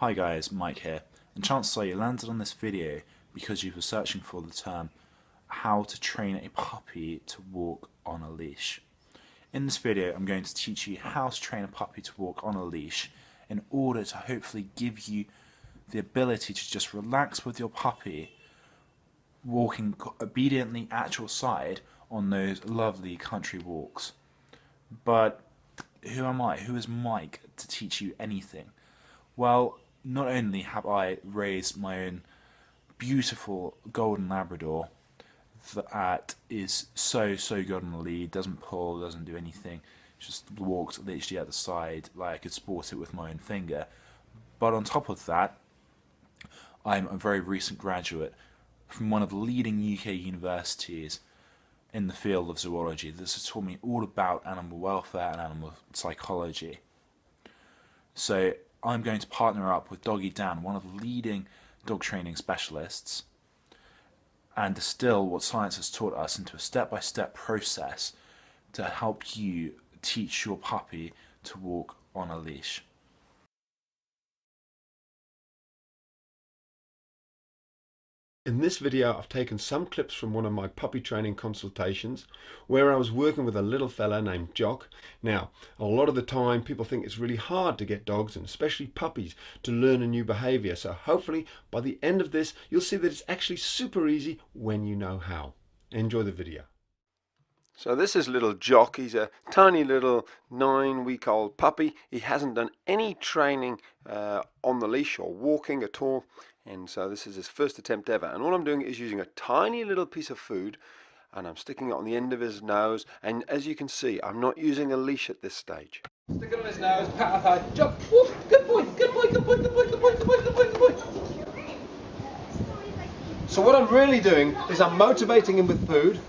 Hi guys, Mike here, and chances are you landed on this video because you were searching for the term how to train a puppy to walk on a leash. In this video I'm going to teach you how to train a puppy to walk on a leash in order to hopefully give you the ability to just relax with your puppy walking obediently at your side on those lovely country walks. But who am I? Who is Mike to teach you anything? Well, not only have I raised my own beautiful golden Labrador that is so good on the lead, doesn't pull, doesn't do anything, just walks literally at the side like I could sport it with my own finger. But on top of that, I'm a very recent graduate from one of the leading UK universities in the field of zoology. This has taught me all about animal welfare and animal psychology. So I'm going to partner up with Doggy Dan, one of the leading dog training specialists, and distill what science has taught us into a step-by-step process to help you teach your puppy to walk on a leash. In this video I've taken some clips from one of my puppy training consultations where I was working with a little fella named Jock. Now, a lot of the time people think it's really hard to get dogs, and especially puppies, to learn a new behaviour. So hopefully by the end of this you'll see that it's actually super easy when you know how. Enjoy the video. So this is little Jock. He's a tiny little 9-week-old puppy. He hasn't done any training on the leash or walking at all, and so this is his first attempt ever. And all I'm doing is using a tiny little piece of food and I'm sticking it on the end of his nose, and as you can see I'm not using a leash at this stage. Stick it on his nose, pat our thigh, Jock, woof, good boy, good boy, good boy, good boy, good boy, good boy, good boy, good boy. So what I'm really doing is I'm motivating him with food.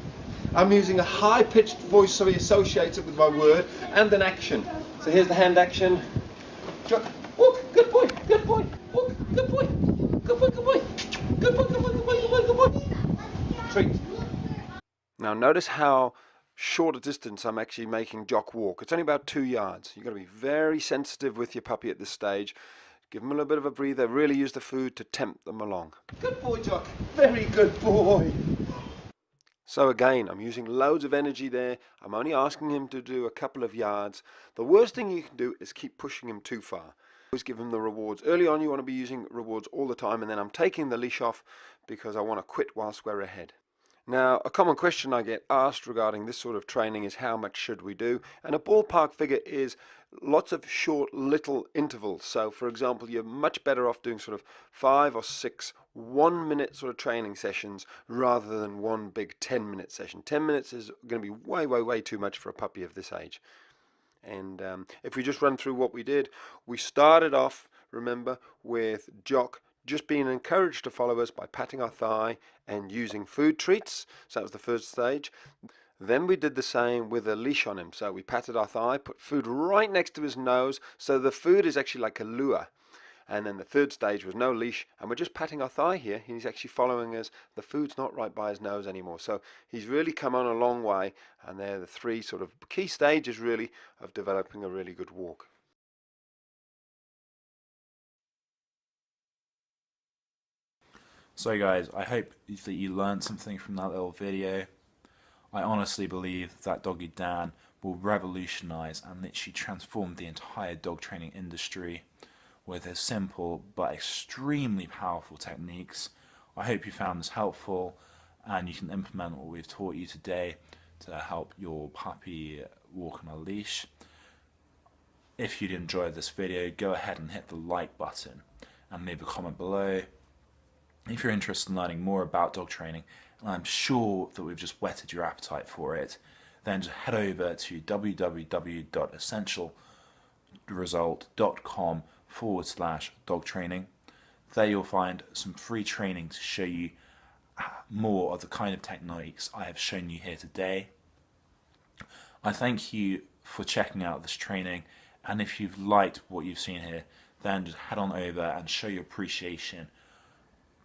I'm using a high-pitched voice so he associates it with my word, and an action. So here's the hand action. Jock, walk, good boy, good boy, walk, good boy, good boy, good boy, good boy, good boy, good boy, good boy, good boy. Treat. Now notice how short a distance I'm actually making Jock walk. It's only about 2 yards. You've got to be very sensitive with your puppy at this stage. Give them a little bit of a breather, really use the food to tempt them along. Good boy, Jock, very good boy. So again, I'm using loads of energy there. I'm only asking him to do a couple of yards. The worst thing you can do is keep pushing him too far. Always give him the rewards. Early on you want to be using rewards all the time, and then I'm taking the leash off because I want to quit whilst we're ahead. Now, a common question I get asked regarding this sort of training is how much should we do? And a ballpark figure is lots of short little intervals. So for example, you're much better off doing sort of 5 or 6 1-minute sort of training sessions rather than one big 10-minute session. 10 minutes is going to be way too much for a puppy of this age. And if we just run through what we did, we started off, remember, with Jock just being encouraged to follow us by patting our thigh and using food treats. So that was the first stage. Then we did the same with a leash on him. So we patted our thigh, put food right next to his nose, so the food is actually like a lure. And then the third stage was no leash, and we're just patting our thigh here. He's actually following us. The food's not right by his nose anymore. So he's really come on a long way, and they're the 3 sort of key stages really of developing a really good walk. So guys, I hope that you learned something from that little video. I honestly believe that Doggy Dan will revolutionise and literally transform the entire dog training industry with his simple but extremely powerful techniques. I hope you found this helpful and you can implement what we've taught you today to help your puppy walk on a leash. If you did enjoy this video, go ahead and hit the like button and leave a comment below. If you're interested in learning more about dog training, and I'm sure that we've just whetted your appetite for it, then just head over to www.essentialresult.com/dog training. There you'll find some free training to show you more of the kind of techniques I have shown you here today. I thank you for checking out this training, and if you've liked what you've seen here, then just head on over and show your appreciation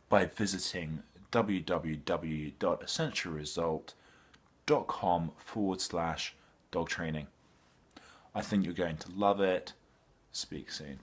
by visiting www.essentialresult.com/dog training. I think you're going to love it. Speak soon.